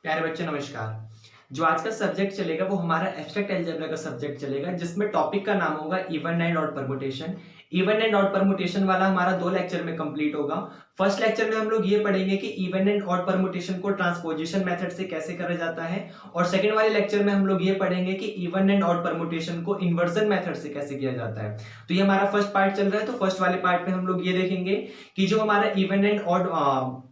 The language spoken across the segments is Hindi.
प्यारे बच्चों नमस्कार। जो आज का सब्जेक्ट चलेगा वो हमारा एब्स्ट्रैक्ट अलजेब्रा का सब्जेक्ट चलेगा, जिसमें टॉपिक का नाम होगा even and odd permutation. Even and odd permutation वाला हमारा 2 लेक्चर में कंप्लीट होगा। फर्स्ट लेक्चर में हम लोग ये पढ़ेंगे कि इवन एंड ऑड परमुटेशन को ट्रांसपोजिशन मेथड से कैसे करा जाता है, और सेकंड वाले लेक्चर में हम लोग ये पढ़ेंगे कि इवन एंड ऑड परमुटेशन को इन्वर्जन मेथड से कैसे किया जाता है। तो ये हमारा फर्स्ट पार्ट चल रहा है। तो फर्स्ट वाले पार्ट में हम लोग ये देखेंगे कि जो हमारा इवन एंड ऑड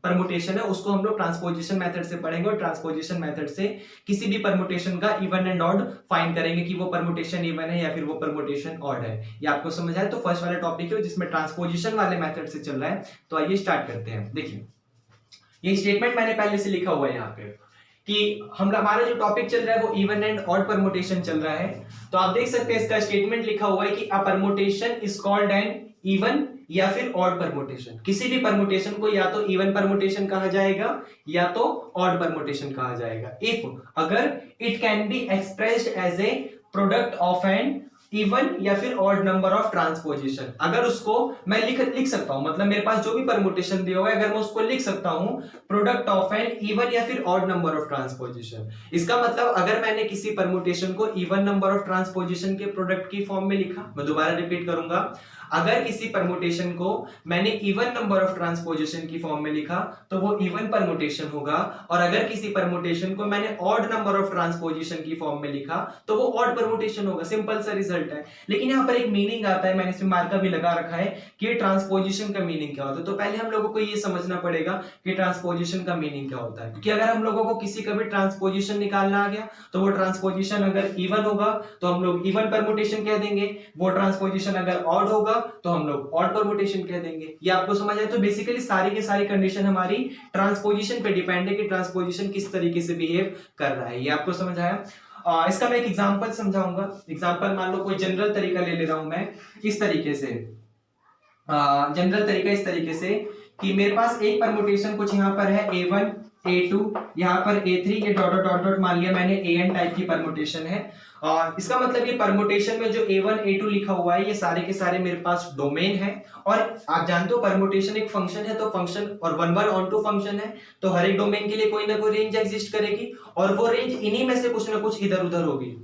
परमुटेशन है उसको हम लोग ट्रांसपोजिशन मेथड से पढ़ेंगे, और ट्रांसपोजिशन मेथड से किसी भी परमुटेशन का इवन एंड ऑड फाइंड करेंगे कि वो परमुटेशन इवन है या फिर वो परमुटेशन ऑड है। ये आपको समझ आया? तो फर्स्ट वाला टॉपिक है जिसमें ट्रांसपोजिशन वाले मेथड से चल रहा है। तो आइए स्टार्ट करते हैं। देखिए, ये स्टेटमेंट मैंने पहले से लिखा हुआ है यहाँ पे कि हमारा जो टॉपिक चल रहा है वो इवन एंड ऑड परमुटेशन चल रहा है। तो आप देख सकते हैं इसका स्टेटमेंट लिखा हुआ है कि a permutation is called an even या फिर ऑड परमुटेशन। किसी भी परमुटेशन को या तो इवन परमुटेशन कहा जाएगा या तो ऑड परमुटेशन कहा जाएगा इफ अगर it can be expressed as a product of an even या फिर ऑड नंबर ऑफ ट्रांसपोजिशन। अगर उसको मैं लिख सकता हूं, मतलब मेरे पास जो भी परमुटेशन दिया हुआ है अगर मैं उसको लिख सकता हूं प्रोडक्ट ऑफ एन इवन या फिर ऑड नंबर ऑफ ट्रांसपोजिशन। इसका मतलब अगर मैंने किसी परमुटेशन को इवन नंबर ऑफ ट्रांसपोजिशन के प्रोडक्ट की फॉर्म में लिखा, मैं दोबारा रिपीट करूंगा, अगर किसी परमुटेशन को मैंने इवन नंबर ऑफ ट्रांसपोजिशन की फॉर्म में लिखा तो वो इवन परमुटेशन होगा, और अगर किसी परमुटेशन को मैंने ऑड नंबर ऑफ ट्रांसपोजिशन की फॉर्म में लिखा तो वो ऑड परमुटेशन होगा। सिंपल सा रिजल्ट है। लेकिन यहाँ पर एक मीनिंग आता है, मैंने इसमें मार्कर भी लगा रखा है कि ट्रांसपोजिशन का मीनिंग क्या होता है। तो पहले हम लोगों को ये समझना पड़ेगा कि ट्रांसपोजिशन का मीनिंग क्या होता है, क्योंकि अगर हम लोगों को किसी का भी ट्रांसपोजिशन निकालना आ गया तो वो ट्रांसपोजिशन अगर इवन होगा तो हम लोग इवन परमुटेशन कह देंगे, वो ट्रांसपोजिशन अगर ऑड होगा तो हम लोग ऑड परमुटेशन कह देंगे। ये आपको समझ आए? तो बेसिकली सारी की सारी कंडीशन हमारी ट्रांसपोजिशन पे डिपेंड है कि ट्रांसपोजिशन किस तरीके से बिहेव कर रहा है। ये आपको समझ आया? इसका मैं एक एग्जांपल समझाऊंगा। एग्जांपल मान लो कोई जनरल तरीका ले रहा हूं मैं इस तरीके से। जनरल तरीका इस तरीके से कि मेरे पास एक परमुटेशन कुछ यहाँ पर है A1 A2, यहाँ पर A3, ये डॉट डॉट डॉट मान लिया मैंने AN टाइप की परमुटेशन है। और इसका मतलब ये परमुटेशन में जो A1 A2 लिखा हुआ है ये सारे के सारे मेरे पास डोमेन है। और आप जानते हो परमुटेशन एक फंक्शन है, तो फंक्शन और one one onto function है, तो हर एक डोमेन के लिए कोई ना कोई रेंज एग्जिस्ट करेगी, और वो रेंज इन्हीं में से कुछ ना कुछ इधर उधर होगी।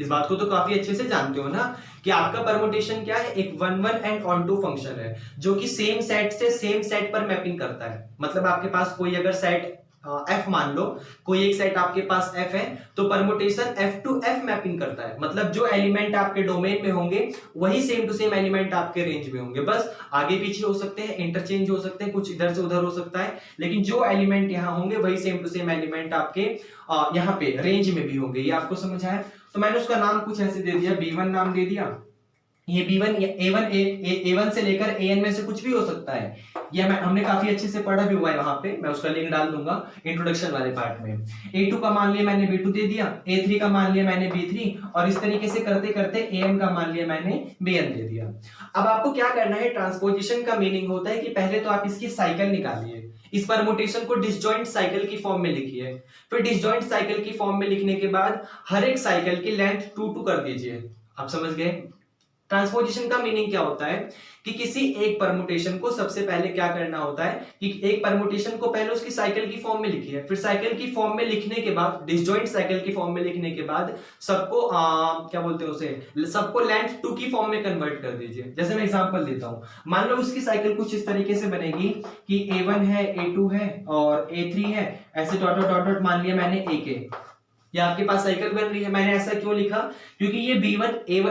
इस बात को तो काफी अच्छे से जानते हो ना कि आपका परमुटेशन क्या है, एक one one and onto function है जो कि सेम सेट से सेम सेट पर मैपिंग करता है। मतलब आपके पास कोई अगर सेट F मान लो, कोई एक सेट आपके पास F है तो permutation F to F mapping करता है। मतलब जो एलिमेंट आपके डोमेन में होंगे वही सेम टू सेम एलिमेंट आपके रेंज में होंगे, बस आगे पीछे हो सकते हैं, इंटरचेंज हो सकते हैं, कुछ इधर से उधर हो सकता है, लेकिन जो एलिमेंट यहाँ होंगे वही सेम टू सेम एलिमेंट आपके यहाँ पे रेंज में भी होंगे। ये आपको समझ आया? तो मैंने उसका नाम कुछ ऐसे दे दिया, B1 नाम दे दिया। ये B1 A1 से लेकर AN में से कुछ भी हो सकता है। ये हमने काफी अच्छे से पढ़ा भी हुआ है, वहां पे मैं उसका लिंक डाल दूंगा इंट्रोडक्शन वाले पार्ट में। A2 का मान लिया मैंने B2 दे दिया, A3 का मान लिया मैंने B3, और इस तरीके से करते करते AN का मान लिया मैंने BN दे दिया। अब आपको क्या करना है, ट्रांसपोजिशन का मीनिंग होता है कि पहले तो आप इसकी साइकिल निकालिए, इस परमुटेशन को डिसजॉइंट साइकिल की फॉर्म में लिखिए, फिर डिसजॉइंट साइकिल की फॉर्म में लिखने के बाद हर एक साइकिल की लेंथ 2 कर दीजिए। आप समझ गए? ट्रांसपोजिशन का मीनिंग क्या होता है कि किसी एक परमुटेशन को सबसे पहले क्या करना होता है कि एक परमुटेशन को पहले उसकी साइकिल की फॉर्म में लिखिए, फिर साइकिल की फॉर्म में लिखने के बाद, डिसजॉइंट साइकिल की फॉर्म में लिखने के बाद सबको क्या बोलते हैं उसे, सबको लेंथ 2 की फॉर्म में कन्वर्ट कर दीजिए। जैसे मैं एग्जांपल देता हूं, मान लो उसकी साइकिल कुछ इस तरीके से बनेगी कि A1 है, A2 है और A3 है, ऐसे डॉट डॉट डॉट मान लिया मैंने AK। ये आपके पास साइकिल बन रही है। मैंने ऐसा क्यों लिखा? क्योंकि ये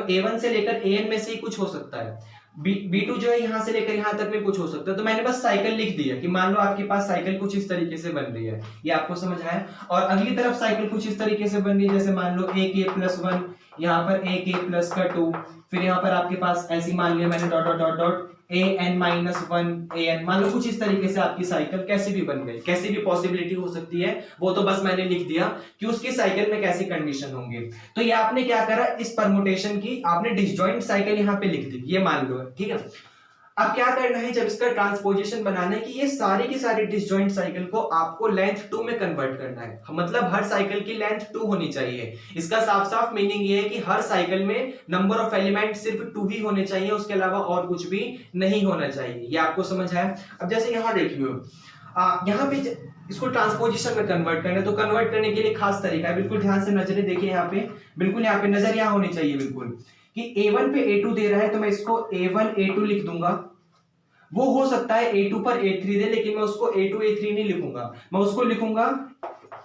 A1 से लेकर AN में से ही कुछ हो सकता है, B2 जो है यहां से लेकर यहां तक में कुछ हो सकता है। तो मैंने बस साइकिल लिख दिया कि मान लो आपके पास साइकिल कुछ इस तरीके से बन रही है। ये आपको समझ आया? और अगली तरफ साइकिल कुछ इस तरीके से बन रही है, जैसे मान लो AK+1, यहाँ पर AK+2, फिर यहाँ पर आपके पास ऐसी मान लिया मैंने dot dot dot AN-1 AN, मान लो कुछ इस तरीके से आपकी साइकिल कैसे भी बन गई, कैसी भी पॉसिबिलिटी हो सकती है, वो तो बस मैंने लिख दिया कि उसकी साइकिल में कैसी कंडीशन होंगे। तो ये आपने क्या करा, इस परमुटेशन की आपने डिसजॉइंट साइकिल यहाँ पे लिख दी, ये मान लो, ठीक है। अब क्या करना है, जब इसका ट्रांसपोजिशन बनाना है कि ये सारी की सारी डिसजॉइंट साइकिल को आपको लेंथ 2 में कन्वर्ट करना है। मतलब हर साइकिल की लेंथ 2 होनी चाहिए। इसका साफ साफ मीनिंग ये है कि हर साइकिल में नंबर ऑफ एलिमेंट सिर्फ 2 ही होने चाहिए, उसके अलावा और कुछ भी नहीं होना चाहिए। ये आपको समझ आया? अब जैसे यहां देखिए, यहाँ पे इसको ट्रांसपोजिशन में कन्वर्ट करना है, तो कन्वर्ट करने के लिए खास तरीका है, बिल्कुल ध्यान से नजरें देखिए यहाँ पे, बिल्कुल यहाँ पे नजर यहाँ होनी चाहिए बिल्कुल, कि A1 पे A2 दे रहा है तो मैं इसको A1 A2 लिख दूंगा। वो हो सकता है A2 पर A3 दे, लेकिन मैं उसको A2 A3 नहीं लिखूंगा, मैं उसको लिखूंगा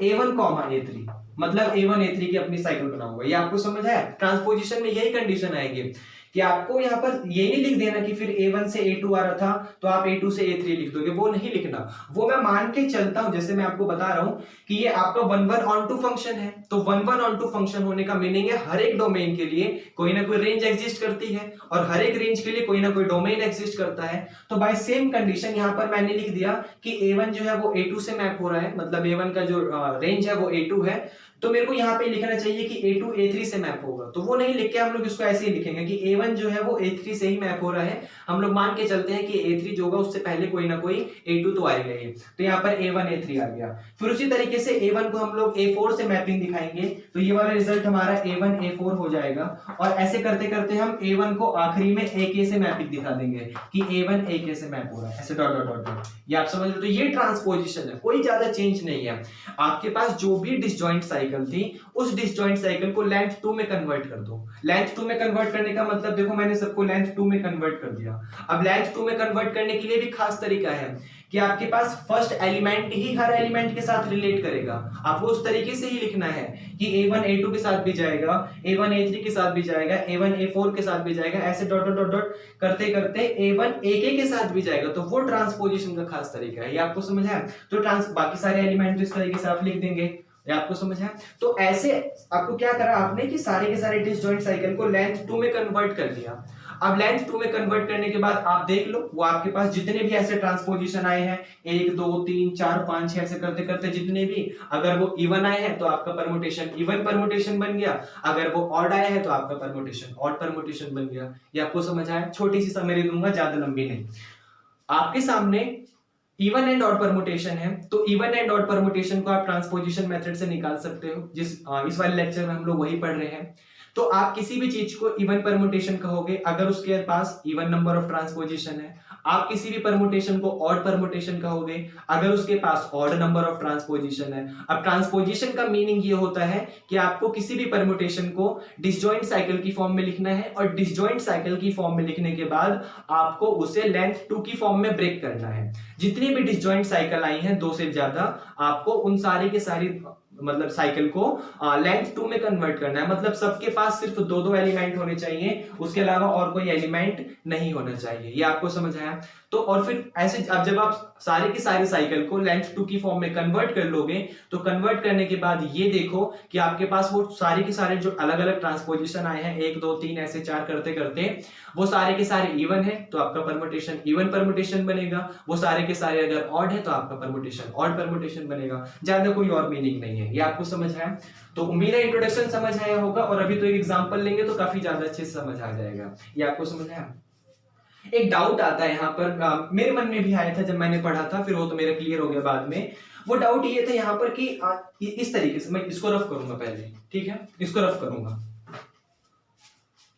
A1 A3, मतलब A1 A3 की अपनी साइकिल बनाऊंगा। ये आपको समझ आया? ट्रांसपोजिशन में यही कंडीशन आएगी कि आपको यहाँ पर ये नहीं लिख देना कि फिर A1 से A2 आ रहा था तो आप A2 से A3 लिख दोगे, वो नहीं लिखना। वो मैं मान के चलता हूं, जैसे मैं आपको बता रहा हूं कि ये आपका 1 1 on 2 फंक्शन है, तो 1 1 on 2 फंक्शन होने का मीनिंग है हर एक डोमेन के लिए कोई ना कोई रेंज एग्जिस्ट करती है और हर एक रेंज के लिए कोई ना कोई डोमेन एग्जिस्ट करता है। तो बाय सेम कंडीशन यहाँ पर मैंने लिख दिया कि A1 जो है वो A2 से मैप हो रहा है, मतलब A1 का जो रेंज है वो A2 है, तो मेरे को यहाँ पे लिखना चाहिए कि A2 A3 से मैप होगा। तो वो नहीं लिख के हम लोग इसको ऐसे ही लिखेंगे कि A1 जो है वो A3 से ही मैप हो रहा है, हम लोग मान के चलते हैं कि A3 जो होगा उससे पहले कोई ना कोई A2 तो आएगा ही, तो यहाँ पर A1 A3 आ गया। फिर उसी तरीके से A1 को हम लोग A4 से मैपिंग दिखाएंगे, तो ये वाला रिजल्ट हमारा A1 A4 हो जाएगा, और ऐसे करते करते हम A1 को आखिरी में AK से मैपिंग दिखा देंगे कि A1 AK से मैप हो रहा है, ऐसे डॉट डॉट डॉट डॉट। ये आप समझ लो, तो ये ट्रांसपोजिशन है, कोई ज्यादा चेंज नहीं है। आपके पास जो भी डिसजॉइंट साइकिल थी उस डिसजॉइंट साइकिल को लेंथ 2 में कन्वर्ट कर दो। लेंथ 2 में कन्वर्ट करने का मतलब देखो मैंने सबको लेंथ 2 में कन्वर्ट कर दिया। अब लेंथ 2 में कन्वर्ट करने के लिए भी खास तरीका है कि आपके पास फर्स्ट एलिमेंट ही हर एलिमेंट के साथ रिलेट करेगा। आपको उस तरीके से ही लिखना है कि A1 A2 के साथ भी जाएगा, A1 A3 के साथ भी जाएगा, A1 A4 के साथ भी जाएगा, ऐसे डॉट डॉट डॉट डॉट करते करते A1 AK के साथ भी जाएगा। तो वो ट्रांसपोजिशन का खास तरीका है, ये आपको समझ है? तो बाकी सारे एलिमेंट इस तरीके से आप लिख देंगे, ये आपको समझ है? तो ऐसे आपको क्या करा आपने कि सारे के सारे डिसजॉइंट साइकिल को लेंथ 2 में कन्वर्ट कर दिया। अब लेंथ 2 में कन्वर्ट करने के बाद आप देख लो वो आपके पास जितने भी ऐसे ट्रांसपोजिशन आए हैं 1 2 3 4 5 6 ऐसे करते करते जितने भी, अगर वो इवन आए हैं तो आपका परमुटेशन इवन परमुटेशन बन गया, अगर वो ऑड आए हैं तो आपका परमुटेशन ऑड परमुटेशन बन गया। ये आपको समझ आया? छोटी सी समरी दूंगा, ज्यादा लंबी नहीं। आपके सामने इवन एंड ऑड परमुटेशन है, तो इवन एंड ऑड परमुटेशन को आप ट्रांसपोजिशन मेथड से निकाल सकते हो, इस वाले लेक्चर में हम लोग वही पढ़ रहे हैं। तो आप किसी भी चीज को इवन परमुटेशन कहोगे अगर उसके पास इवन नंबर ऑफ ट्रांसपोजिशन है, आप किसी भी परमुटेशन को ऑड परमुटेशन कहोगे अगर उसके पास ऑड नंबर ऑफ ट्रांसपोजिशन है। अब ट्रांसपोजिशन का मीनिंग ये होता है कि आपको किसी भी परमुटेशन को डिसजॉइंट साइकिल की फॉर्म में लिखना है, और डिसजॉइंट साइकिल की फॉर्म में लिखने के बाद आपको उसे लेंथ 2 की फॉर्म में ब्रेक करना है। जितनी भी डिसजॉइंट साइकिल आई हैं 2 से ज्यादा, आपको उन सारी के सारी मतलब साइकिल को लेंथ 2 में कन्वर्ट करना है, मतलब सबके पास सिर्फ 2 एलिमेंट होने चाहिए, उसके अलावा और कोई एलिमेंट नहीं होना चाहिए। ये आपको समझ आया? तो और फिर ऐसे अब जब आप सारे की सारी साइकिल को लेंथ 2 की फॉर्म में कन्वर्ट कर लोगे, तो कन्वर्ट करने के बाद ये देखो कि आपके पास वो सारे के सारे जो अलग अलग ट्रांसपोजिशन आए हैं 1 2 3 ऐसे 4 करते करते वो सारे के सारे इवन है, तो आपका परमुटेशन इवन परमुटेशन बनेगा। वो सारे के सारे अगर ऑड है तो आपका परमुटेशन ऑड परमुटेशन बनेगा। ज्यादा कोई और मीनिंग नहीं है। ये आपको समझ आया? तो उम्मीद है इंट्रोडक्शन समझ आया होगा, और अभी तो एक एग्जांपल लेंगे तो काफी ज्यादा अच्छे से समझ आ जाएगा। ये आपको समझ आया? एक डाउट आता है यहाँ पर, मेरे मन में भी आया था जब मैंने पढ़ा था, फिर वो तो मेरा क्लियर हो गया बाद में। वो डाउट ये था यहाँ पर कि इस तरीके से मैं इसको रफ करूंगा पहले, ठीक है? इसको रफ करूंगा,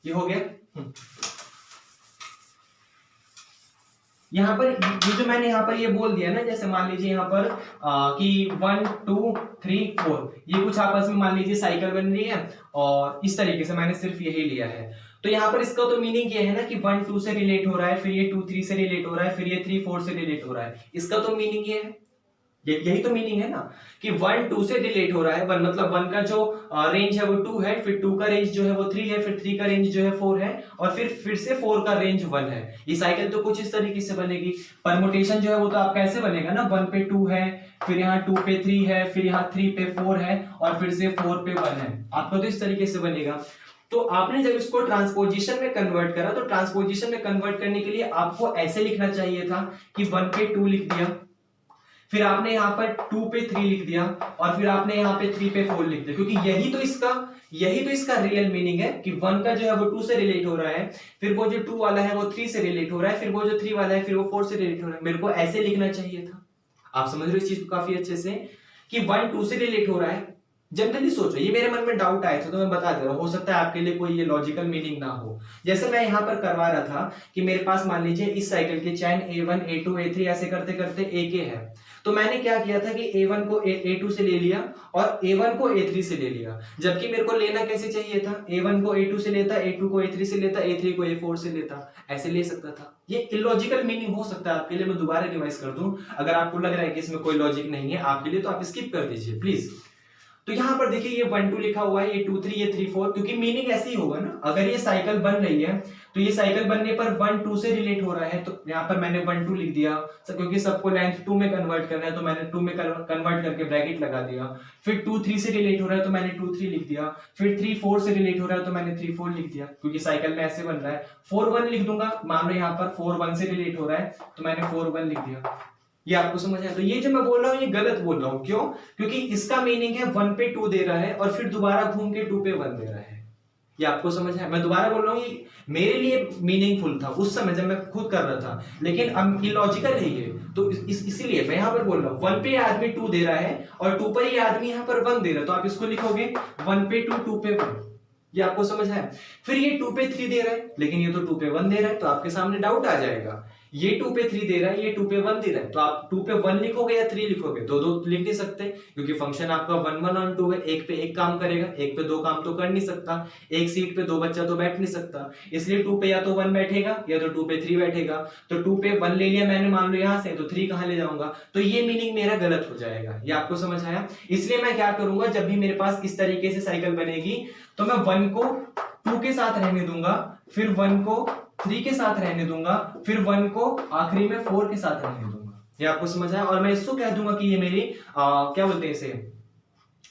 ये हो गया। यहाँ पर ये जो मैंने यहाँ पर ये बोल दिया ना, जैसे मान लीजिए यहाँ पर कि 1 2 3 4 ये कुछ आपस में मान लीजिए साइकिल बन रही है, और इस तरीके से मैंने सिर्फ यही लिया है। तो यहाँ पर इसका तो मीनिंग ये है ना कि 1 2 से रिलेट हो रहा है, फिर ये 2 3 से रिलेट हो रहा है, फिर ये 3 4 से रिलेट हो रहा है। इसका तो मीनिंग ये है, यही तो मीनिंग है ना कि 1 2 से रिलेट हो रहा है। 1 मतलब 1 का जो रेंज है वो 2 है, फिर 2 का रेंज जो है वो 3 है, फिर 3 का रेंज जो है 4 है, और फिर से 4 का रेंज 1 है। ये साइकिल तो कुछ इस तरीके से बनेगी। परमुटेशन जो है वो तो आपका ऐसे बनेगा ना, 1 पे 2 है, फिर यहाँ 2 पे 3 है, फिर यहाँ 3 पे 4 है, और फिर से 4 पे 1 है। आपका तो इस तरीके से बनेगा। तो आपने जब इसको ट्रांसपोजिशन में कन्वर्ट करा, तो ट्रांसपोजिशन में कन्वर्ट करने के लिए आपको ऐसे लिखना चाहिए था कि 1 पे 2 लिख दिया, फिर आपने यहाँ पर 2 पे 3 लिख दिया, और फिर आपने यहाँ पे 3 पे 4 लिख दिया, क्योंकि यही तो इसका रियल मीनिंग है कि 1 का जो है वो 2 से रिलेट हो रहा है, फिर वो जो 2 वाला है वो 3 से रिलेट हो रहा है, फिर वो जो 3 वाला है फिर वो 4 से रिलेट हो रहा है। मेरे को ऐसे लिखना चाहिए था। आप समझ रहे हो इस चीज को काफी अच्छे से कि 1 2 से रिलेट हो रहा है, जनरली सोचो, ये मेरे मन में डाउट आया था तो मैं बता दे रहा हूँ, हो सकता है आपके लिए कोई ये लॉजिकल मीनिंग ना हो। जैसे मैं यहाँ पर करवा रहा था कि मेरे पास मान लीजिए इस साइकिल के चैन A1 A2 A3 ऐसे करते करते AK है, तो मैंने क्या किया था कि A1 को A2 से ले लिया और A1 को A3 से ले लिया, जबकि मेरे को लेना कैसे चाहिए था, A1 को A2 से लेता, A2 को A3 से लेता, A3 को A4 से लेता, ऐसे ले सकता था। ये इलॉजिकल मीनिंग हो सकता है आपके लिए, मैं दोबारा रिवाइज कर दूं, अगर आपको लग रहा है कि इसमें कोई लॉजिक नहीं है आपके लिए तो आप स्किप कर दीजिए प्लीज। तो यहाँ पर देखिए ये 1 2 लिखा हुआ है, ये 2 3, ये 3 4, क्योंकि मीनिंग ऐसी ही होगा ना, अगर ये साइकिल बन रही है तो ये साइकिल बनने पर 1 2 से रिलेट हो रहा है, तो यहाँ पर मैंने 1 2 लिख दिया, क्योंकि सबको लेंथ 2 में कन्वर्ट करना है तो मैंने 2 में कन्वर्ट करके ब्रैकेट लगा दिया। फिर 2 3 से रिलेट हो रहा है तो मैंने 2 3 लिख दिया। फिर 3 4 से रिलेट हो रहा है तो मैंने 3 4 लिख दिया, क्योंकि साइकिल में ऐसे बन रहा है। 4 1 लिख दूंगा, मान लो यहाँ पर 4 1 से रिलेट हो रहा है तो मैंने 4 1 लिख दिया। ये आपको समझ आया? तो ये जो मैं बोल रहा हूँ ये गलत बोल रहा हूँ, क्यों? क्योंकि इसका मीनिंग है 1 पे 2 दे रहा है और फिर दोबारा घूम के 2 पे 1 दे रहा है। ये आपको समझ आया? मैं दोबारा बोल रहा हूँ, ये मेरे लिए मीनिंगफुल था उस समय जब मैं खुद कर रहा था, लेकिन अब इलॉजिकल है ये, तो इसीलिए मैं यहाँ पर बोल रहा हूँ 1 पे आदमी 2 दे रहा है और 2 पर ये आदमी यहाँ पर 1 दे रहा है, तो आप इसको लिखोगे 1 पे 2 2 पे 1। ये आपको समझ आया? फिर ये 2 पे 3 दे रहा है, लेकिन ये तो 2 पे 1 दे रहा है, तो आपके सामने डाउट आ जाएगा, ये 2 पे 3 दे रहा है, ये 2 पे 1 दे रहा है, तो आप 2 पे 1 लिखोगे या 3 लिखोगे? दो दो लिख नहीं सकते, क्योंकि फंक्शन आपका 1 1 और 2 है, एक पे एक काम करेगा, एक पे दो काम तो कर नहीं सकता, एक सीट पे दो बच्चा तो बैठ नहीं सकता, इसलिए 2 पे या तो 1 बैठेगा या तो 2 पे 3 बैठेगा। तो 2 पे 1 ले लिया मैंने मान लो यहाँ से, तो 3 कहाँ ले जाऊंगा, तो ये मीनिंग मेरा गलत हो जाएगा। ये आपको समझ आया? इसलिए मैं क्या करूंगा, जब भी मेरे पास इस तरीके से साइकिल बनेगी तो मैं 1 को 2 के साथ रहने दूंगा, फिर 1 को 3 के साथ रहने दूंगा, फिर 1 को आखिरी में 4 के साथ रहने दूंगा। ये आपको समझ आया? और मैं इसको कह दूंगा कि ये मेरी क्या बोलते हैं इसे,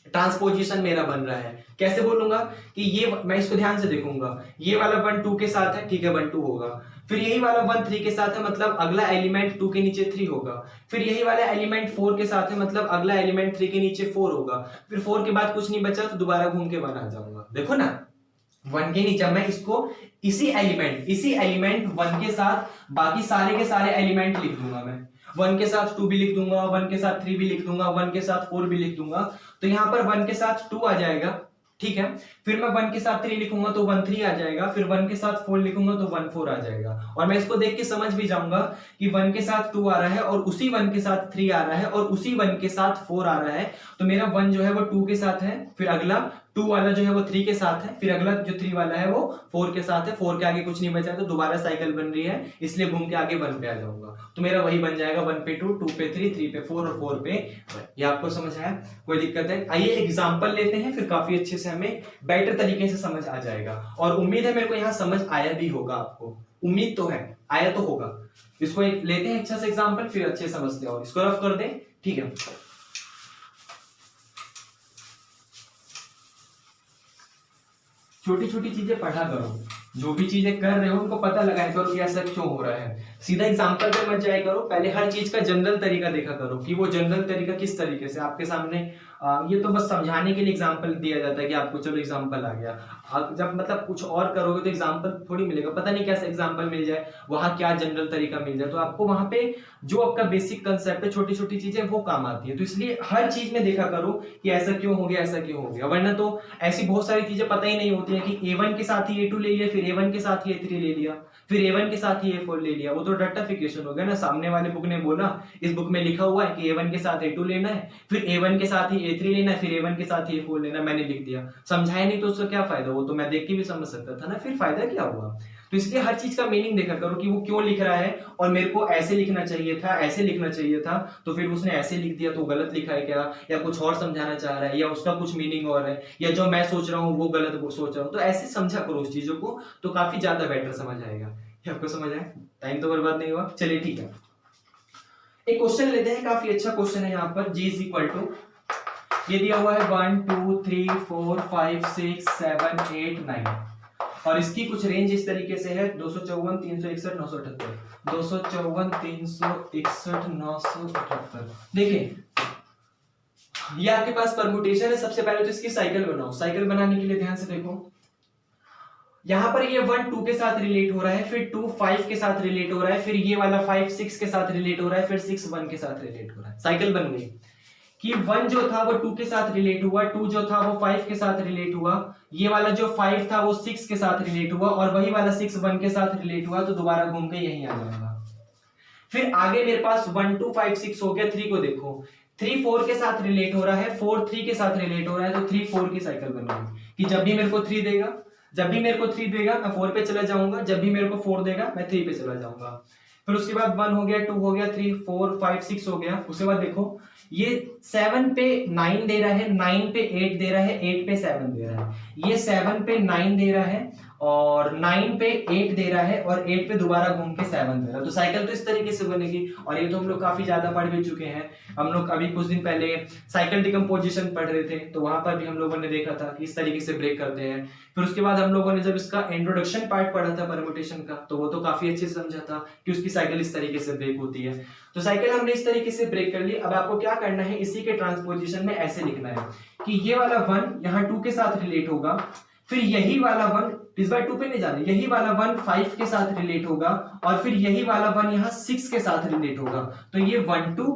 ट्रांसपोजिशन मेरा बन रहा है। कैसे बोलूंगा कि ये, मैं इसको ध्यान से देखूंगा, ये वाला 1 2 के साथ है, ठीक है 1 2 होगा, फिर यही वाला 1 3 के साथ है, मतलब अगला एलिमेंट 2 के नीचे 3 होगा, फिर यही वाला एलिमेंट 4 के साथ है, मतलब अगला एलिमेंट 3 के नीचे 4 होगा, फिर 4 के बाद कुछ नहीं बचा तो दोबारा घूम के 1 आ जाऊंगा। देखो ना, 1 के नीचे मैं इसको इसी एलिमेंट 1 के साथ बाकी सारे के सारे एलिमेंट लिख दूंगा, मैं 1 के साथ 2 भी लिख दूंगा, 1 के साथ 3 भी लिख दूंगा, 1 के साथ 4 भी लिख दूंगा, तो यहां पर 1 के साथ 2 आ जाएगा, ठीक है। फिर मैं 1 के साथ 3 लिखूंगा तो 1 3 आ जाएगा, फिर 1 के साथ 4 लिखूंगा तो 1 4 आ जाएगा, और मैं इसको देख के समझ भी जाऊंगा कि 1 के साथ 2 आ रहा है और उसी 1 के साथ 3 आ रहा है और उसी 1 के साथ 4 आ रहा है, तो मेरा 1 जो है वो 2 के साथ है, फिर अगला 2 वाला जो है वो 3 के साथ है, फिर अगला जो 3 वाला है वो 4 के साथ है, 4 के आगे कुछ नहीं बचा तो दोबारा साइकिल बन रही है, इसलिए घूम के आगे 1 पे आ जाऊंगा, तो मेरा वही बन जाएगा 1 पे 2 2 पे 3 3 पे 4 और 4 पे 1। ये आपको समझ आया? कोई दिक्कत है? आइए एग्जांपल लेते हैं, फिर काफी अच्छे से हमें बेटर तरीके से समझ आ जाएगा, और उम्मीद है मेरे को यहाँ समझ आया भी होगा, आपको उम्मीद तो है आया तो होगा। इसको एक लेते हैं अच्छा सा एग्जांपल, फिर अच्छे समझते हैं, और इसको रफ कर दें, ठीक है। छोटी छोटी चीजें पढ़ा करो, जो भी चीजें कर रहे हो उनको पता लगाया करो कि ऐसा क्यों हो रहा है, सीधा एग्जांपल पे मत जाया करो, पहले हर चीज का जनरल तरीका देखा करो कि वो जनरल तरीका किस तरीके से आपके सामने। ये तो बस समझाने के लिए एग्जांपल दिया जाता है कि आपको चलो एग्जांपल आ गया, जब मतलब कुछ और करोगे तो एग्जांपल थोड़ी मिलेगा, पता नहीं कैसा एग्जांपल मिल जाए, वहां क्या जनरल तरीका मिल जाए, तो आपको वहां पे जो आपका बेसिक कंसेप्ट है, छोटी छोटी चीजें वो काम आती है, तो इसलिए हर चीज में देखा करो कि ऐसा क्यों हो गया, ऐसा क्यों हो गया, वरना तो ऐसी बहुत सारी चीजें पता ही नहीं होती है कि A1 के साथ ही A2 ले लिया, फिर A1 के साथ ही A3 ले लिया, फिर A1 के साथ ही A4 ले लिया, वो तो रट्टाफिकेशन हो गया ना, सामने वाले बुक ने बोला इस बुक में लिखा हुआ है कि A1 के साथ A2 लेना है, फिर A1 के साथ ही A3 लेना है, फिर A1 के साथ ही A4 लेना, मैंने लिख दिया, समझाया नहीं तो उसका क्या फायदा, वो तो मैं देख के भी समझ सकता था ना, फिर फायदा क्या हुआ। तो इसलिए हर चीज का मीनिंग देखा करो कि वो क्यों लिख रहा है, और मेरे को ऐसे लिखना चाहिए था, ऐसे लिखना चाहिए था, तो फिर उसने ऐसे लिख दिया तो गलत लिखा है क्या, या कुछ और समझाना चाह रहा है, या उसका कुछ मीनिंग और है, या जो मैं सोच रहा हूँ वो गलत वो सोच रहा हूँ, तो ऐसे समझा करो उस चीजों को, तो काफी ज्यादा बेटर समझ आएगा। आपको समझ आया? टाइम तो बर्बाद नहीं हुआ। चलिए ठीक है, एक क्वेश्चन लेते हैं, काफी अच्छा क्वेश्चन है यहाँ पर। G इज इक्वल टू, ये दिया हुआ है 1 2 3 4 5 6 7 8 9, और इसकी कुछ रेंज इस तरीके से है 254 361 978, 254 361 978। देखिए ये आपके पास परमुटेशन है, सबसे पहले तो इसकी साइकिल बनाओ, साइकिल बनाने के लिए ध्यान से देखो, यहां पर ये 1 2 के साथ रिलेट हो रहा है, फिर 2 5 के साथ रिलेट हो रहा है, फिर ये वाला 5 6 के साथ रिलेट हो रहा है, फिर 6 1 के साथ रिलेट हो रहा है, साइकिल बन गई। कि 1 जो था वो 2 के साथ रिलेट हुआ, 2 जो था वो 5 के साथ रिलेट हुआ, ये वाला जो 5 था वो 6 के साथ रिलेट हुआ, और वही वाला 6 1 के साथ रिलेट हुआ, तो दोबारा घूम के यहीं आ जाएगा। फिर आगे मेरे पास 1 2 5 6 हो गया। 3 को देखो, 3 4 के साथ रिलेट हो रहा है, 4 3 के साथ रिलेट हो रहा है, तो 3 4 की साइकिल बन गई कि जब भी मेरे को 3 देगा, जब भी मेरे को 3 देगा मैं 4 पे चला जाऊंगा, जब भी मेरे को 4 देगा मैं 3 पे चला जाऊंगा। फिर उसके बाद 1 हो गया, 2 हो गया, 3 4 5 6 हो गया। उसके बाद देखो ये 7 पे 9 दे रहा है, 9 पे 8 दे रहा है, 8 पे 7 दे रहा है, ये 7 पे 9 दे रहा है और 9 पे 8 दे रहा है और 8 पे दोबारा घूम के 7 दे रहा है। तो साइकिल तो इस तरीके से बनेगी, और ये तो हम लोग काफी ज्यादा पढ़ भी चुके हैं। हम लोग अभी कुछ दिन पहले साइकिल डिकम्पोजिशन पढ़ रहे थे, तो वहां पर भी हम लोगों ने देखा था कि इस तरीके से ब्रेक करते हैं। फिर उसके बाद हम लोगों ने जब इसका इंट्रोडक्शन पार्ट पढ़ा था परम्यूटेशन का, तो वो तो काफी अच्छे से समझा था कि उसकी साइकिल इस तरीके से ब्रेक होती है। तो साइकिल हमने इस तरीके से ब्रेक कर ली। अब आपको क्या करना है, इसी के ट्रांसपोजिशन में ऐसे लिखना है कि ये वाला 1 यहाँ 2 के साथ रिलेट होगा, फिर यही वाला 1 इस बार 2 पे नहीं जाना, यही वाला 1 5 के साथ रिलेट होगा, और फिर यही वाला 1 यहाँ 6 के साथ रिलेट होगा, तो ये 1 2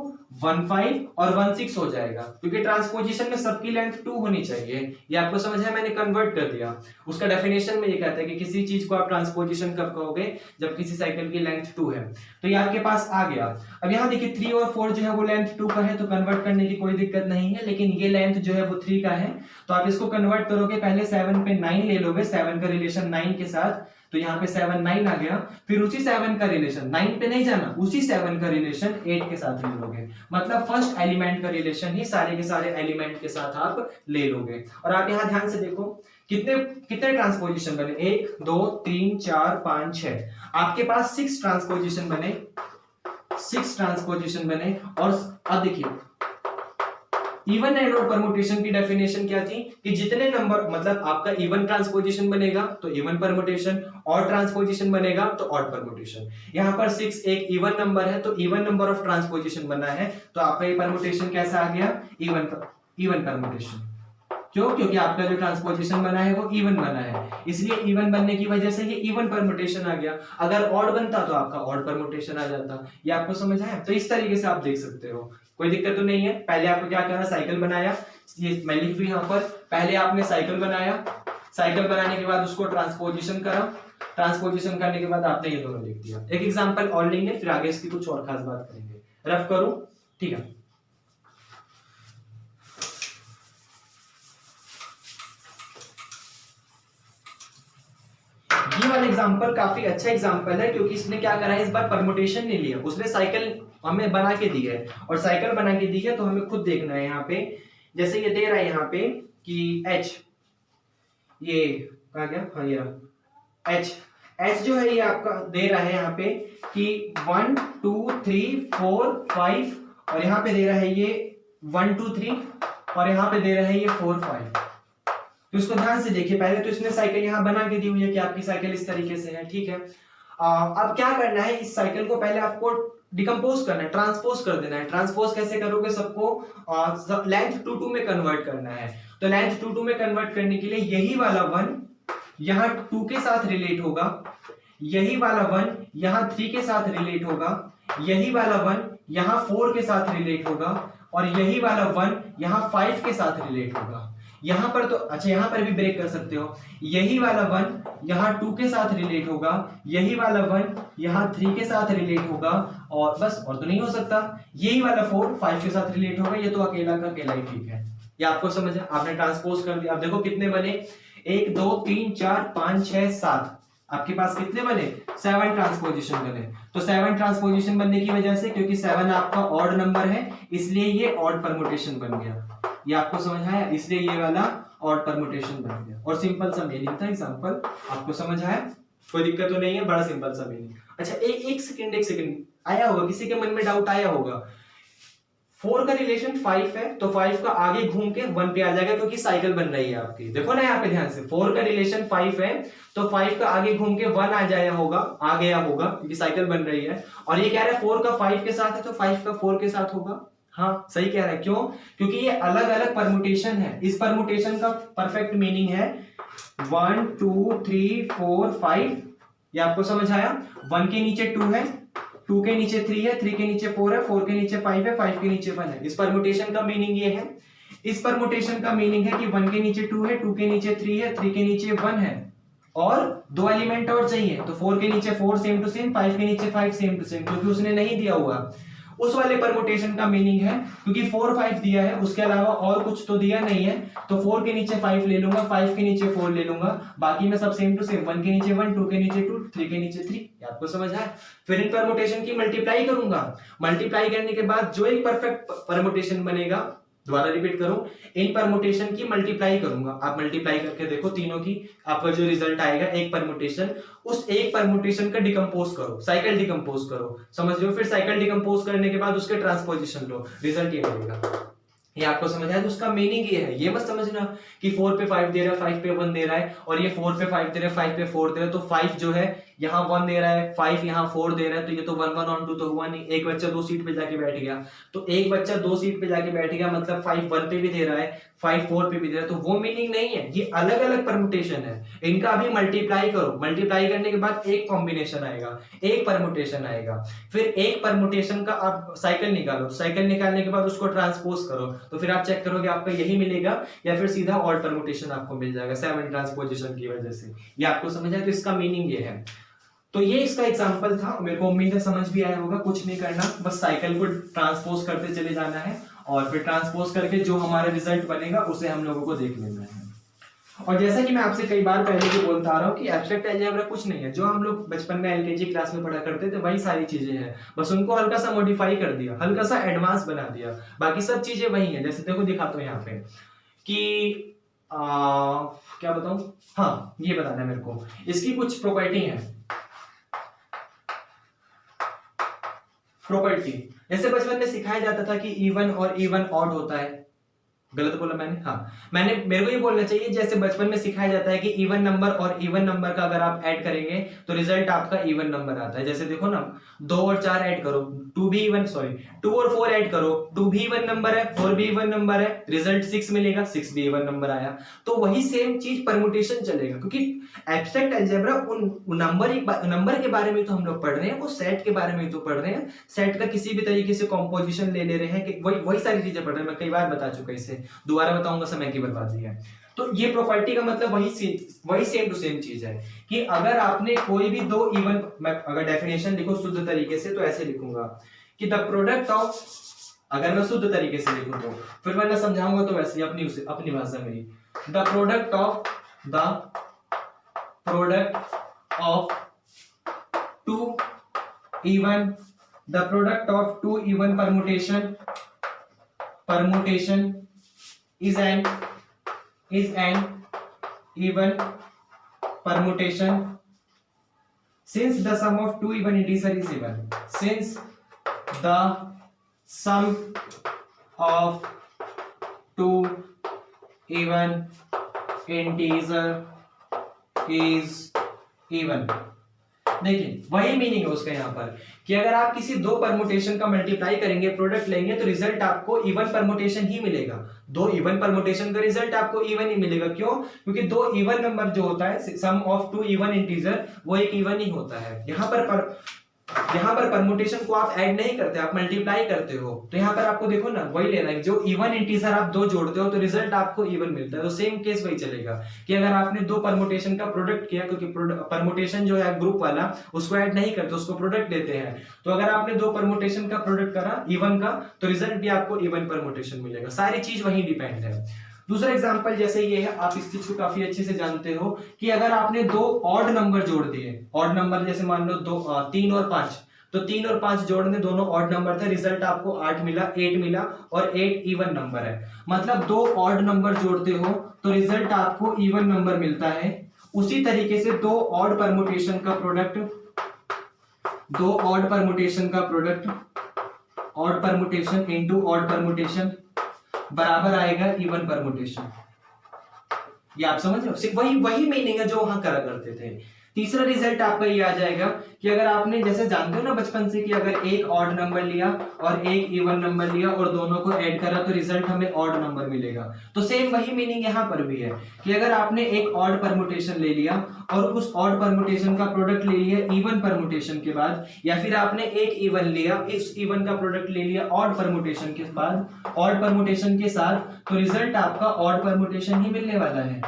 1 5 और 1 6 हो जाएगा, क्योंकि ट्रांसपोजिशन में सबकी लेंथ 2 होनी चाहिए। ये आपको समझ है, मैंने कन्वर्ट कर दिया। उसका डेफिनेशन में ये कहता है कि किसी चीज को आप ट्रांसपोजिशन कब कहोगे, जब किसी साइकिल की लेंथ 2 है। तो ये आपके पास आ गया। अब यहाँ देखिए 3 और 4 जो है वो लेंथ 2 का है, तो कन्वर्ट करने की कोई दिक्कत नहीं है, लेकिन ये लेंथ जो है वो 3 का है, तो आप इसको कन्वर्ट करोगे, पहले 7 पे 9 ले लोगे, 7 का रिलेशन 9 के साथ, तो यहाँ पे 7 9 आ गया, फिर उसी 7 का रिलेशन 9 पे नहीं जाना, उसी 7 का रिलेशन 8 के साथ ले लोगे, मतलब फर्स्ट एलिमेंट का रिलेशन ही सारे के सारे एलिमेंट के साथ आप ले लोगे। और आप यहाँ ध्यान से देखो कितने कितने ट्रांसपोजिशन बने, 1 2 3 4 5 6, आपके पास 6 ट्रांसपोजिशन बने, 6 ट्रांसपोजिशन बने। और अब देखिए इवन एंड ऑड परमुटेशन की डेफिनेशन क्या थी कि जितने नंबर, मतलब आपका इवन ट्रांसपोजिशन बनेगा तो इवन परमुटेशन, ऑड ट्रांसपोजिशन बनेगा तो ऑड परमुटेशन। यहाँ पर 6 एक इवन नंबर है, तो इवन नंबर ऑफ ट्रांसपोजिशन बना है, तो आपका ये परमुटेशन कैसा आ गया, इवन परमुटेशन। क्यों? क्योंकि आपका जो ट्रांसपोजिशन बना है वो इवन बना है, इसलिए इवन बनने की वजह से ये इवन परमुटेशन आ गया। अगर ऑड बनता तो आपका ऑड परमुटेशन आ जाता। ये आपको समझ आया? तो इस तरीके से आप देख सकते हो, कोई दिक्कत तो नहीं है। पहले आपको क्या करना, साइकिल बनाया, ये मैं लिख दूं यहाँ पर, पहले आपने साइकिल बनाया, साइकिल बनाने के बाद उसको ट्रांसपोजिशन करा, ट्रांसपोजिशन करने के बाद आपने ये दोनों लिख दिया। एक एग्जांपल और लेंगे, फिर आगे इसकी कुछ और खास बात करेंगे। रफ करूं, ठीक है। ये वाला एग्जांपल काफी अच्छा एग्जांपल है, क्योंकि इसने क्या करा है, इस बार परमुटेशन नहीं लिया, उसने साइकिल हमें बना के दी है, और साइकिल बना के दी है तो हमें खुद देखना है। यहाँ पे जैसे ये दे रहा है यहाँ पे कि h, ये कहा गया, हाँ ये h जो है ये आपका दे रहा है यहाँ पे कि 1 2 3 4 5, और यहाँ पे दे रहा है ये 1 2 3, और यहाँ पे दे रहा है ये 4 5। तो इसको ध्यान से देखिए, पहले तो इसने साइकिल यहाँ बना के दी हुई है कि आपकी साइकिल इस तरीके से है, ठीक है। अब क्या करना है, इस साइकिल को पहले आपको डिकम्पोज करना है, ट्रांसपोज कर देना है। ट्रांसपोज कैसे करोगे, सबको लेंथ 2 2 में कन्वर्ट करना है। तो लेंथ 2 2 में कन्वर्ट करने के लिए यही वाला 1 यहाँ 2 के साथ रिलेट होगा, यही वाला 1 यहाँ 3 के साथ रिलेट होगा, यही वाला 1 यहाँ 4 के साथ रिलेट होगा, और यही वाला 1 यहाँ 5 के साथ रिलेट होगा। यहाँ पर तो अच्छा, यहाँ पर भी ब्रेक कर सकते हो, यही वाला 1 यहाँ 2 के साथ रिलेट होगा, यही वाला 1 यहाँ 3 के साथ रिलेट होगा, और बस और तो नहीं हो सकता, यही वाला 4 5 के साथ रिलेट होगा। ये तो अकेला का अकेला ही ठीक है। ये आपको समझ है, आपने ट्रांसपोज कर दिया। अब देखो कितने बने, 1 2 3 4 5 6 7, आपके पास कितने बने, 7 ट्रांसपोजिशन बने। तो 7 ट्रांसपोजिशन बनने की वजह से, क्योंकि 7 आपका ऑड नंबर है, इसलिए ये ऑड परमुटेशन बन गया। ये आपको समझ आया, इसलिए ये वाला ऑड परमुटेशन बन गया। और सिंपल सा मीनिंग था एग्जांपल, आपको समझ आया, कोई दिक्कत तो नहीं है, बड़ा सिंपल सा मीनिंग। अच्छा एक सेकंड आया होगा, किसी के मन में डाउट आया होगा, 4 का रिलेशन 5 है, तो 5 का आगे घूम के 1 पे आ जाएगा, क्योंकि साइकिल बन रही है आपकी। देखो ना यहाँ पे ध्यान से, 4 का रिलेशन 5 है, तो 5 का आगे घूम के 1 आ गया होगा, क्योंकि साइकिल बन रही है। और ये कह रहा है 4 का 5 के साथ है, तो 5 का 4 के साथ होगा। हाँ सही कह रहा है, क्यों? क्योंकि ये अलग अलग परमुटेशन है। इस परमुटेशन का परफेक्ट मीनिंग है 1 2 3 4 5। ये आपको समझ आया, 1 के नीचे 2 है, 2 के नीचे 3 है, 3 के नीचे 4 है, 4 के नीचे 5 है, 5 के नीचे 1 है। इस परमुटेशन का मीनिंग ये है। इस परमुटेशन का मीनिंग है कि 1 के नीचे 2 है, 2 के नीचे 3 है, 3 के नीचे 1 है और दो एलिमेंट और चाहिए, तो 4 के नीचे 4 सेम टू सेम, 5 के नीचे 5 सेम टू सेम, क्योंकि उसने नहीं दिया हुआ। उस वाले परमुटेशन का मीनिंग है क्योंकि 4 5 दिया है, उसके अलावा और कुछ तो दिया नहीं है, तो 4 के नीचे 5 ले लूंगा, 5 के नीचे 4 ले लूंगा, बाकी में सब सेम टू सेम, 1 के नीचे 1, 2 के नीचे 2, 3 के नीचे 3। ये आपको समझ आया? फिर इन परमुटेशन की मल्टीप्लाई करूंगा, मल्टीप्लाई करने के बाद जो एक परफेक्ट परमुटेशन बनेगा, दोबारा रिपीट करूं, इन परमुटेशन की मल्टीप्लाई करूंगा। आप मल्टीप्लाई करके देखो तीनों की, आपका जो रिजल्ट आएगा एक परमुटेशन, उस एक परमुटेशन का डिकम्पोज करो, साइकिल डिकम्पोज करो, समझ रहे हो? फिर साइकिल डिकम्पोज करने के बाद उसके ट्रांसपोजिशन लो, रिजल्ट ये मिलेगा। ये आपको समझ आया? तो उसका मीनिंग ये है, ये मत समझना कि 4 पे 5 दे रहा है, 5 पे 1 दे रहा है, और ये 4 पे 5 दे रहा है, 5 पे 4 दे रहा है, तो 5 जो है यहाँ 1 दे रहा है, 5 यहाँ 4 दे रहा है, तो ये तो 1 1 ऑन 2 तो हुआ नहीं। एक बच्चा 2 सीट पे जाके बैठ गया, तो एक बच्चा 2 सीट पे जाके बैठ गया, मतलब 5 1 पे भी दे रहा है, 5 4 पे भी दे रहा है, तो वो मीनिंग नहीं है। ये अलग अलग परमुटेशन है, इनका अभी मल्टीप्लाई करो, मल्टीप्लाई करने के बाद एक कॉम्बिनेशन आएगा, एक परमुटेशन आएगा, फिर एक परमुटेशन का आप साइकिल निकालो, साइकिल निकालने के बाद उसको ट्रांसपोज करो, तो फिर आप चेक करोगे आपका यही मिलेगा या फिर सीधा ऑड परमुटेशन आपको मिल जाएगा 7 ट्रांसपोजिशन की वजह से। ये आपको समझ आया? तो इसका मीनिंग ये है। तो ये इसका एग्जांपल था, मेरे को उम्मीद है समझ भी आया होगा। कुछ नहीं करना, बस साइकिल को ट्रांसपोज करते चले जाना है और फिर ट्रांसपोज करके जो हमारा रिजल्ट बनेगा उसे हम लोगों को देख लेना है। और जैसा कि मैं आपसे कई बार पहले भी बोलता आ रहा हूँ कि एब्स्ट्रैक्ट अलजेब्रा कुछ नहीं है, जो हम लोग बचपन में एलकेजी क्लास में पढ़ा करते थे वही सारी चीजें हैं, बस उनको हल्का सा मॉडिफाई कर दिया, हल्का सा एडवांस बना दिया, बाकी सब चीजें वही है। जैसे देखो दिखाता हूँ यहाँ पे कि क्या बताऊं, हाँ ये बताना है मेरे को, इसकी कुछ प्रॉपर्टी है। प्रॉपर्टी जैसे बचपन में सिखाया जाता था कि इवन और इवन ऑड होता है, गलत बोला मैंने? हाँ, मेरे को ये बोलना चाहिए जैसे बचपन में सिखाया जाता है कि इवन नंबर और इवन नंबर का अगर आप ऐड करेंगे तो रिजल्ट आपका इवन नंबर आता है। जैसे देखो ना, 2 और 4 ऐड करो, 2 और 4 ऐड करो, 2 भी इवन नंबर है, 4 भी इवन नंबर है, रिजल्ट 6 मिलेगा, 6 भी इवन नंबर आया। तो वही सेम चीज परमुटेशन चलेगा, क्योंकि एब्स्ट्रैक्ट अलजेब्रा उन नंबर के बारे में तो हम लोग पढ़ रहे हैं, वो सेट के बारे में तो पढ़ रहे हैं, सेट का किसी भी तरीके से कॉम्पोजिशन ले रहे हैं कि वही सारी चीजें पढ़ रहे हैं। मैं कई बार बता चुका, इसे दोबारा बताऊंगा, समय की बर्बादी है। तो ये प्रॉपर्टी का मतलब वही सेम टू सेम चीज है कि अगर आपने कोई भी दो इवन, मैं अगर डेफिनेशन लिखूं शुद्ध तरीके से तो ऐसे लिखूंगा कि द प्रोडक्ट ऑफ, अगर मैं शुद्ध तरीके से लिखूं तो फिर मैं समझाऊंगा तो वैसे अपनी भाषा में, the product of two even permutation is an even permutation since the sum of two even integer is even. Since the sum of two even integer is even. देखिए वही मीनिंग है उसका यहाँ पर कि अगर आप किसी दो परमुटेशन का मल्टीप्लाई करेंगे, प्रोडक्ट लेंगे, तो रिजल्ट आपको इवन परमुटेशन ही मिलेगा। दो इवन परमुटेशन का रिजल्ट आपको इवन ही मिलेगा। क्यों? क्योंकि दो इवन नंबर जो होता है, सम ऑफ टू इवन इंटीजर, वो एक इवन ही होता है। यहाँ पर परमुटेशन को आप ऐड नहीं करते, आप मल्टीप्लाई करते हो। तो यहाँ पर आपको देखो ना, वही लेना है, जो इवन इंटीजर आप दो जोड़ते हो तो रिजल्ट आपको इवन मिलता है। तो सेम केस वही चलेगा कि अगर आपने दो परमुटेशन का प्रोडक्ट किया, क्योंकि परमुटेशन जो है ग्रुप वाला, उसको ऐड नहीं करते, उसको प्रोडक्ट लेते हैं। तो अगर आपने दो परमुटेशन का प्रोडक्ट करा इवन का, तो रिजल्ट भी आपको इवन परमुटेशन मिलेगा। सारी चीज वही डिपेंड है। दूसरा एग्जांपल जैसे ये है, आप इस चीज को काफी अच्छे से जानते हो कि अगर आपने दो ऑड नंबर जोड़ दिए, ऑड नंबर जैसे मान लो 3 और 5, तो 3 और 5 जोड़ने, दोनों ऑड नंबर थे, रिजल्ट आपको 8 मिला, 8 मिला, और 8 इवन नंबर है। मतलब दो ऑड नंबर जोड़ते हो तो रिजल्ट आपको इवन नंबर मिलता है। उसी तरीके से दो ऑड परमुटेशन का product, odd permutation into odd permutation बराबर आएगा इवन परमुटेशन। ये आप समझ रहे हो? वही मीनिंग है जो वहां करा करते थे। तीसरा रिजल्ट आपका ये आ जाएगा कि अगर आपने जैसे जानते हो ना बचपन से कि अगर एक ऑड नंबर लिया और एक इवन नंबर लिया और दोनों को ऐड करा तो रिजल्ट हमें ऑड नंबर मिलेगा। तो सेम वही मीनिंग यहाँ पर भी है कि अगर आपने एक ऑड परमुटेशन ले लिया और उस ऑड परमुटेशन का प्रोडक्ट ले लिया इवन परमुटेशन के बाद, या फिर आपने एक इवन लिया, इस इवन का प्रोडक्ट ले लिया ऑड परमुटेशन के बाद, ऑड परमुटेशन के साथ, तो रिजल्ट आपका ऑड परमुटेशन ही मिलने वाला है।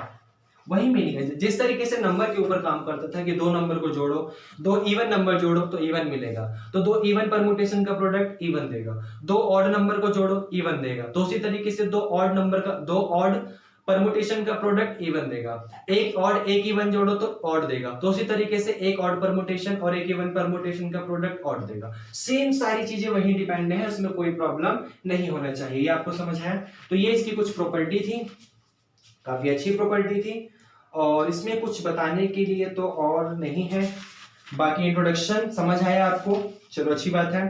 वही मीनिंग है। जिस तरीके से नंबर के ऊपर काम करता था कि दो नंबर को जोड़ो, दो इवन नंबर जोड़ो तो इवन मिलेगा, तो दो इवन परमुटेशन का प्रोडक्ट इवन देगा, दो ऑड नंबर को जोड़ो इवन देगा, तो उसी तरीके से दो ऑड परमुटेशन का प्रोडक्ट इवन देगा, एक ऑड एक इवन जोड़ो तो ऑड देगा, तो उसी तरीके से एक ऑड परमुटेशन और एक इवन परमुटेशन का प्रोडक्ट ऑड देगा। सेम सारी चीजें वही डिपेंड है, उसमें कोई प्रॉब्लम नहीं होना चाहिए। ये आपको समझ है? तो ये इसकी कुछ प्रॉपर्टी थी, काफी अच्छी प्रॉपर्टी थी, और इसमें कुछ बताने के लिए तो और नहीं है। बाकी इंट्रोडक्शन समझ आया आपको? चलो अच्छी बात है।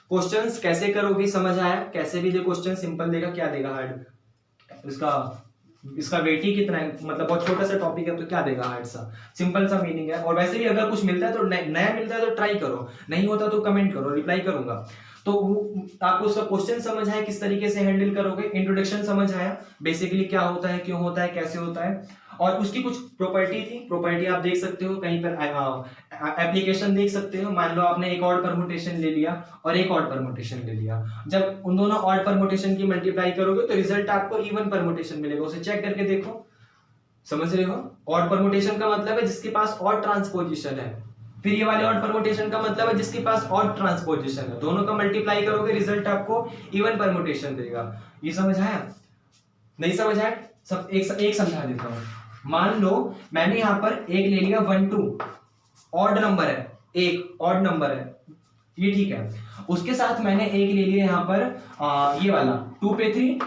क्वेश्चंस कैसे करोगे समझ आया? कैसे भी दे क्वेश्चन, सिंपल देगा, क्या देगा हार्ड? इसका वेट ही कितना है, मतलब बहुत छोटा सा टॉपिक है तो क्या देगा हार्ड सा? सिंपल सा मीनिंग है। और वैसे भी अगर कुछ मिलता है तो नया मिलता है तो ट्राई करो, नहीं होता तो कमेंट करो, रिप्लाई करूंगा। तो आपको उसका क्वेश्चन समझ आया, किस तरीके से हैंडल करोगे, इंट्रोडक्शन समझ आया, बेसिकली क्या होता है, क्यों होता है, कैसे होता है, और उसकी कुछ प्रॉपर्टी थी। प्रॉपर्टी आप देख सकते हो कहीं पर, एप्लीकेशन देख सकते हो। मान लो आपने एक ऑड परमुटेशन ले लिया और एक ऑड परमुटेशन ले लिया, जब उन दोनों ऑड परमुटेशन की मल्टीप्लाई करोगे तो रिजल्ट आपको इवन परमुटेशन मिलेगा। उसे चेक करके देखो, समझ रहे हो? ऑड परमुटेशन का मतलब है जिसके पास ऑड ट्रांसपोजिशन है, फिर ये वाले ऑड परमुटेशन का मतलब है जिसके पास ऑड ट्रांसपोजिशन है। दोनों का मल्टीप्लाई करोगे रिजल्ट आपको इवन परमुटेशन देगा। ये समझ आया? नहीं समझ आया? सब एक समझा देता हूं। मान लो मैंने यहां पर एक ले लिया 1 2, ऑड नंबर है, एक ऑड नंबर है, ये ठीक है। उसके साथ मैंने एक ले लिया यहां पर ये वाला 2 पे 3,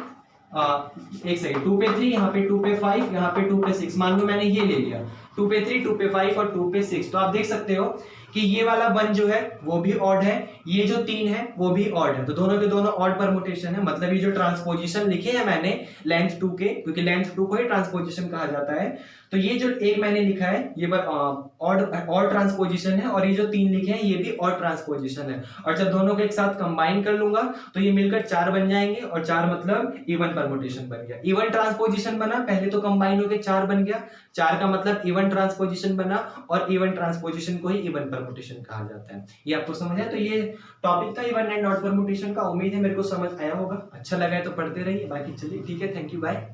एक सेकंड, 2 पे 3, यहाँ पे 2 पे 5, यहाँ पे 2 पे 6। मान लो मैंने ये ले लिया 2 पे 3, 2 पे 5 और 2 पे 6। तो आप देख सकते हो कि ये वाला 1 जो है वो भी ऑड है, ये जो 3 है वो भी ऑड है, तो दोनों के दोनों ऑड परमुटेशन है। मतलब ये जो ट्रांसपोजिशन लिखे हैं मैंने लेंथ 2 के, क्योंकि लेंथ 2 को ही ट्रांसपोजिशन कहा जाता है, तो ये जो एक मैंने लिखा है ये ऑड ट्रांसपोजिशन है, और ये जो 3 लिखे हैं ये भी ऑड ट्रांसपोजिशन है। और जब दोनों को एक साथ कंबाइन कर लूंगा तो ये मिलकर 4 बन जाएंगे, और 4 मतलब इवन परमुटेशन बन गया। इवन ट्रांसपोजिशन बना, पहले तो कंबाइन होकर 4 बन गया, 4 का मतलब इवन ट्रांसपोजिशन बना, और इवन ट्रांसपोजिशन को ही इवन परमुटेशन कहा जाता है। ये आपको समझ है? तो ये टॉपिक था इवन एंड ऑड परमुटेशन का। उम्मीद है मेरे को समझ आया होगा। अच्छा लगा है तो पढ़ते रहिए, बाकी चलिए ठीक है, थैंक यू, बाय।